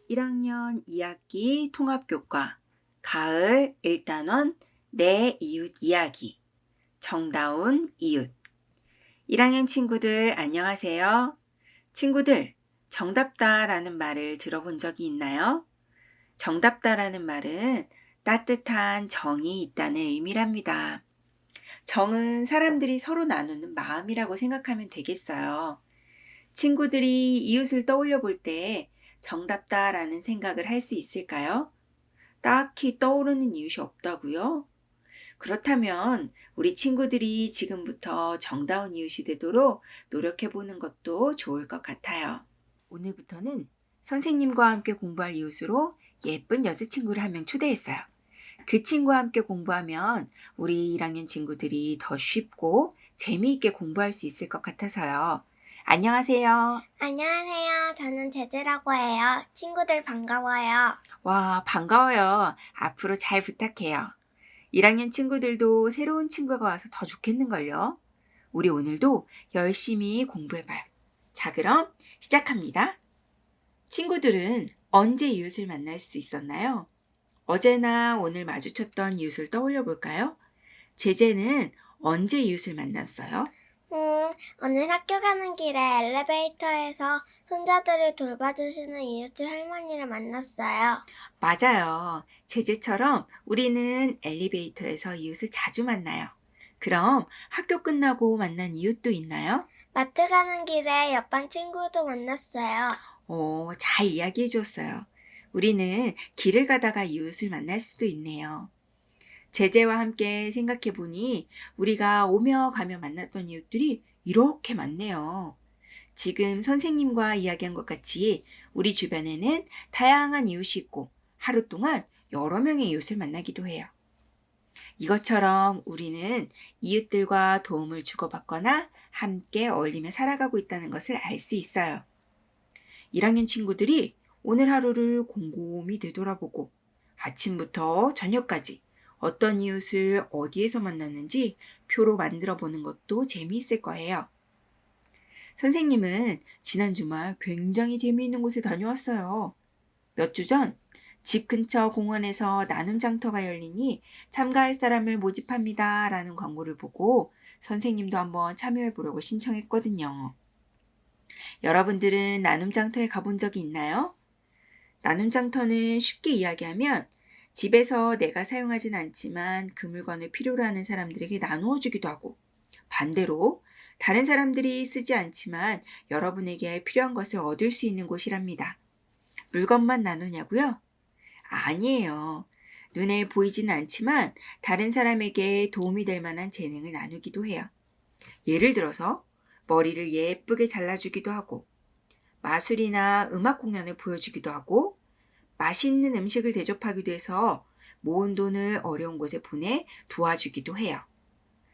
1학년 2학기 통합교과 가을 1단원 내 이웃 이야기 정다운 이웃 1학년 친구들 안녕하세요. 친구들, 정답다라는 말을 들어본 적이 있나요? 정답다라는 말은 따뜻한 정이 있다는 의미랍니다. 정은 사람들이 서로 나누는 마음이라고 생각하면 되겠어요. 친구들이 이웃을 떠올려 볼 때 정답다라는 생각을 할 수 있을까요? 딱히 떠오르는 이웃이 없다고요? 그렇다면 우리 친구들이 지금부터 정다운 이웃이 되도록 노력해 보는 것도 좋을 것 같아요. 오늘부터는 선생님과 함께 공부할 이웃으로 예쁜 여자친구를 한 명 초대했어요. 그 친구와 함께 공부하면 우리 1학년 친구들이 더 쉽고 재미있게 공부할 수 있을 것 같아서요. 안녕하세요. 안녕하세요. 저는 제재라고 해요. 친구들 반가워요. 와, 반가워요. 앞으로 잘 부탁해요. 1학년 친구들도 새로운 친구가 와서 더 좋겠는걸요. 우리 오늘도 열심히 공부해봐요. 자, 그럼 시작합니다. 친구들은 언제 이웃을 만날 수 있었나요? 어제나 오늘 마주쳤던 이웃을 떠올려 볼까요? 제재는 언제 이웃을 만났어요? 오늘 학교 가는 길에 엘리베이터에서 손자들을 돌봐주시는 이웃집 할머니를 만났어요. 맞아요. 제재처럼 우리는 엘리베이터에서 이웃을 자주 만나요. 그럼 학교 끝나고 만난 이웃도 있나요? 마트 가는 길에 옆반 친구도 만났어요. 잘 이야기해 주었어요. 우리는 길을 가다가 이웃을 만날 수도 있네요. 제재와 함께 생각해 보니 우리가 오며 가며 만났던 이웃들이 이렇게 많네요. 지금 선생님과 이야기한 것 같이 우리 주변에는 다양한 이웃이 있고 하루 동안 여러 명의 이웃을 만나기도 해요. 이것처럼 우리는 이웃들과 도움을 주고받거나 함께 어울리며 살아가고 있다는 것을 알 수 있어요. 1학년 친구들이 오늘 하루를 곰곰이 되돌아보고 아침부터 저녁까지 어떤 이웃을 어디에서 만났는지 표로 만들어 보는 것도 재미있을 거예요. 선생님은 지난 주말 굉장히 재미있는 곳에 다녀왔어요. 몇 주 전 집 근처 공원에서 나눔 장터가 열리니 참가할 사람을 모집합니다 라는 광고를 보고 선생님도 한번 참여해 보려고 신청했거든요. 여러분들은 나눔 장터에 가본 적이 있나요? 나눔 장터는 쉽게 이야기하면 집에서 내가 사용하진 않지만 그 물건을 필요로 하는 사람들에게 나누어 주기도 하고 반대로 다른 사람들이 쓰지 않지만 여러분에게 필요한 것을 얻을 수 있는 곳이랍니다. 물건만 나누냐고요? 아니에요. 눈에 보이지는 않지만 다른 사람에게 도움이 될 만한 재능을 나누기도 해요. 예를 들어서 머리를 예쁘게 잘라주기도 하고 마술이나 음악 공연을 보여주기도 하고 맛있는 음식을 대접하기도 해서 모은 돈을 어려운 곳에 보내 도와주기도 해요.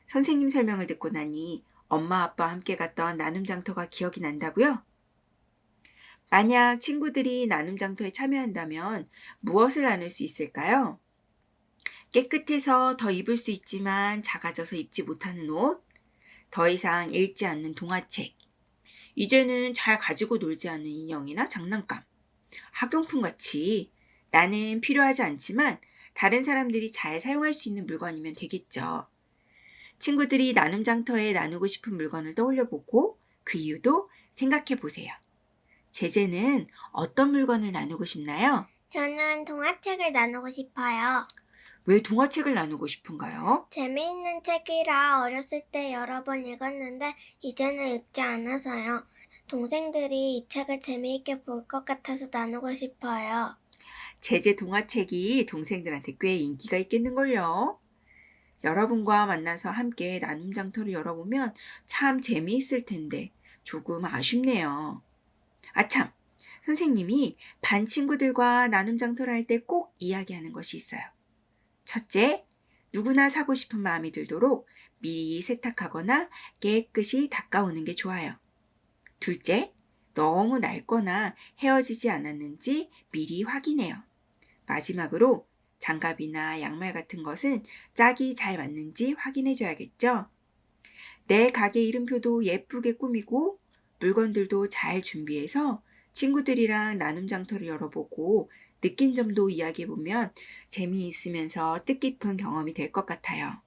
선생님 설명을 듣고 나니 엄마 아빠와 함께 갔던 나눔 장터가 기억이 난다고요? 만약 친구들이 나눔 장터에 참여한다면 무엇을 나눌 수 있을까요? 깨끗해서 더 입을 수 있지만 작아져서 입지 못하는 옷, 더 이상 읽지 않는 동화책, 이제는 잘 가지고 놀지 않는 인형이나 장난감, 학용품 같이 나는 필요하지 않지만 다른 사람들이 잘 사용할 수 있는 물건이면 되겠죠. 친구들이 나눔 장터에 나누고 싶은 물건을 떠올려 보고 그 이유도 생각해 보세요. 제재는 어떤 물건을 나누고 싶나요? 저는 동화책을 나누고 싶어요. 왜 동화책을 나누고 싶은가요? 재미있는 책이라 어렸을 때 여러 번 읽었는데 이제는 읽지 않아서요. 동생들이 이 책을 재미있게 볼 것 같아서 나누고 싶어요. 제재 동화책이 동생들한테 꽤 인기가 있겠는걸요. 여러분과 만나서 함께 나눔 장터를 열어보면 참 재미있을 텐데 조금 아쉽네요. 아참, 선생님이 반 친구들과 나눔 장터를 할 때 꼭 이야기하는 것이 있어요. 첫째, 누구나 사고 싶은 마음이 들도록 미리 세탁하거나 깨끗이 닦아오는 게 좋아요. 둘째, 너무 낡거나 헤어지지 않았는지 미리 확인해요. 마지막으로 장갑이나 양말 같은 것은 짝이 잘 맞는지 확인해줘야겠죠? 내 가게 이름표도 예쁘게 꾸미고 물건들도 잘 준비해서 친구들이랑 나눔 장터를 열어보고 느낀 점도 이야기해보면 재미있으면서 뜻깊은 경험이 될 것 같아요.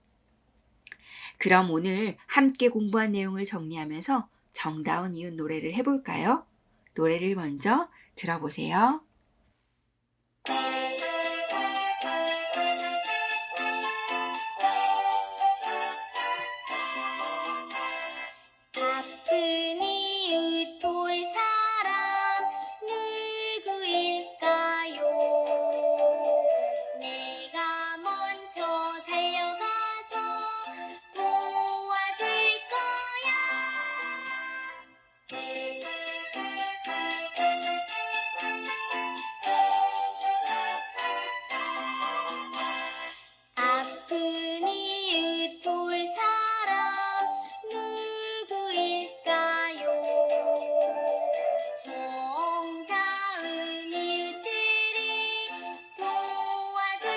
그럼 오늘 함께 공부한 내용을 정리하면서 정다운 이웃 노래를 해볼까요? 노래를 먼저 들어보세요. 바쁜 이웃 볼 사람 누구일까요? 내가 먼저 달려가서 도와줄 거야. 아픈 이웃 볼 사람 누구일까요? 정다운 이웃들이 도와주세요.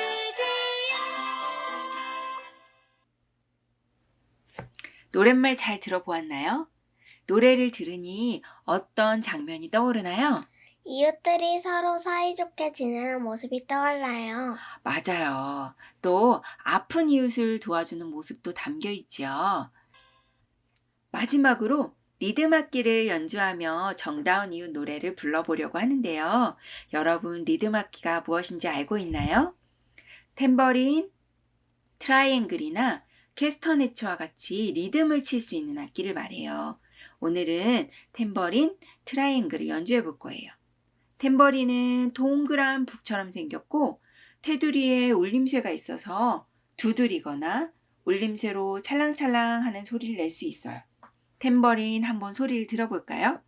노랫말 잘 들어보았나요? 노래를 들으니 어떤 장면이 떠오르나요? 이웃들이 서로 사이좋게 지내는 모습이 떠올라요. 맞아요. 또 아픈 이웃을 도와주는 모습도 담겨 있지요. 마지막으로 리듬 악기를 연주하며 정다운 이웃 노래를 불러보려고 하는데요. 여러분 리듬 악기가 무엇인지 알고 있나요? 탬버린, 트라이앵글이나 캐스터네츠와 같이 리듬을 칠 수 있는 악기를 말해요. 오늘은 탬버린, 트라이앵글을 연주해 볼 거예요. 탬버린은 동그란 북처럼 생겼고 테두리에 울림쇠가 있어서 두드리거나 울림쇠로 찰랑찰랑 하는 소리를 낼 수 있어요. 탬버린 한번 소리를 들어볼까요?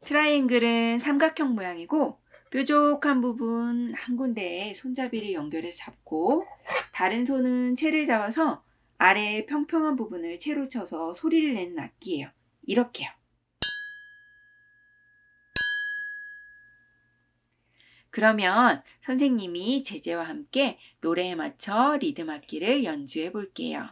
트라이앵글은 삼각형 모양이고 뾰족한 부분 한 군데에 손잡이를 연결해서 잡고 다른 손은 채를 잡아서 아래에 평평한 부분을 채로 쳐서 소리를 내는 악기예요. 이렇게요. 그러면 선생님이 제재와 함께 노래에 맞춰 리듬 악기를 연주해 볼게요.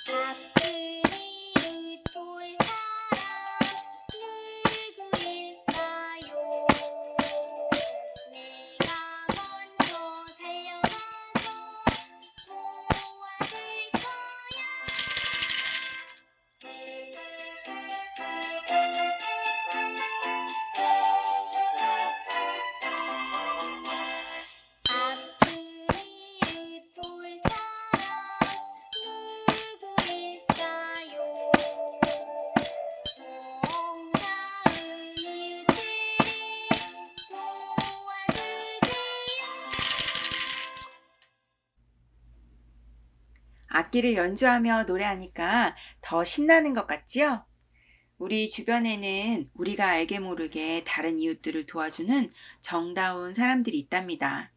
아픈 이웃 볼 사람 누구일까요? 내가 먼저 달려가서 도와줄 거야. 아픈 이웃 볼 사람 누구일까요? 정다운 이웃들이 도와주세요. 악기를 연주하며 노래하니까 더 신나는 것 같지요? 우리 주변에는 우리가 알게 모르게 다른 이웃들을 도와주는 정다운 사람들이 있답니다.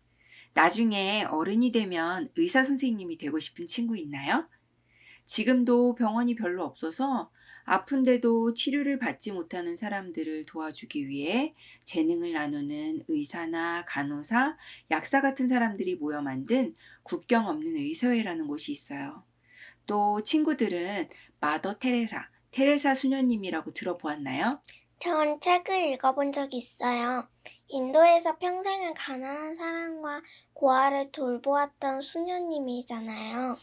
나중에 어른이 되면 의사 선생님이 되고 싶은 친구 있나요? 지금도 병원이 별로 없어서 아픈데도 치료를 받지 못하는 사람들을 도와주기 위해 재능을 나누는 의사나 간호사, 약사 같은 사람들이 모여 만든 국경 없는 의사회라는 곳이 있어요. 또 친구들은 마더 테레사 수녀님이라고 들어보았나요? 전 책을 읽어본 적이 있어요. 인도에서 평생을 가난한 사람과 고아를 돌보았던 수녀님이잖아요.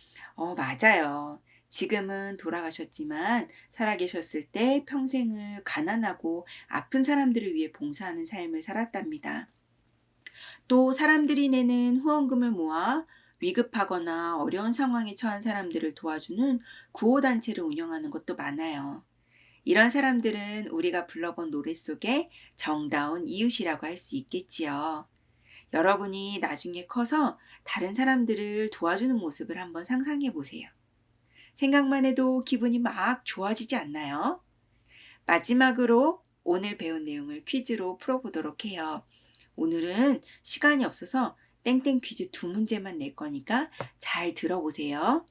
맞아요. 지금은 돌아가셨지만 살아계셨을 때 평생을 가난하고 아픈 사람들을 위해 봉사하는 삶을 살았답니다. 또 사람들이 내는 후원금을 모아 위급하거나 어려운 상황에 처한 사람들을 도와주는 구호단체를 운영하는 것도 많아요. 이런 사람들은 우리가 불러본 노래 속에 정다운 이웃이라고 할 수 있겠지요. 여러분이 나중에 커서 다른 사람들을 도와주는 모습을 한번 상상해 보세요. 생각만 해도 기분이 막 좋아지지 않나요? 마지막으로 오늘 배운 내용을 퀴즈로 풀어보도록 해요. 오늘은 시간이 없어서 땡땡 퀴즈 2문제만 낼 거니까 잘 들어보세요.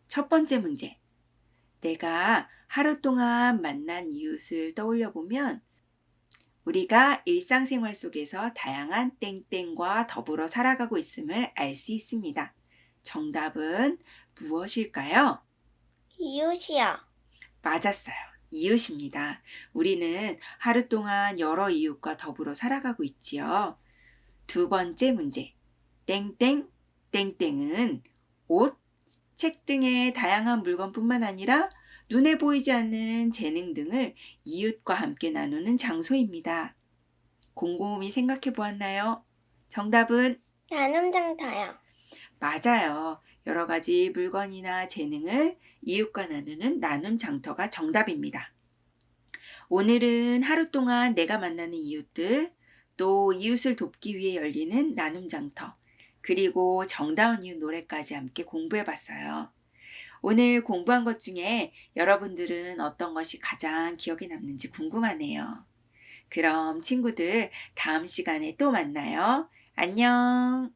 첫 번째 문제. 내가 하루 동안 만난 이웃을 떠올려 보면 우리가 일상생활 속에서 다양한 땡땡과 더불어 살아가고 있음을 알 수 있습니다. 정답은 무엇일까요? 이웃이요. 맞았어요. 이웃입니다. 우리는 하루 동안 여러 이웃과 더불어 살아가고 있지요. 두 번째 문제. 땡땡, 땡땡은 옷, 책 등의 다양한 물건뿐만 아니라 눈에 보이지 않는 재능 등을 이웃과 함께 나누는 장소입니다. 곰곰이 생각해 보았나요? 정답은 나눔장터요. 맞아요. 여러 가지 물건이나 재능을 이웃과 나누는 나눔 장터가 정답입니다. 오늘은 하루 동안 내가 만나는 이웃들, 또 이웃을 돕기 위해 열리는 나눔 장터, 그리고 정다운 이웃 노래까지 함께 공부해 봤어요. 오늘 공부한 것 중에 여러분들은 어떤 것이 가장 기억에 남는지 궁금하네요. 그럼 친구들 다음 시간에 또 만나요. 안녕!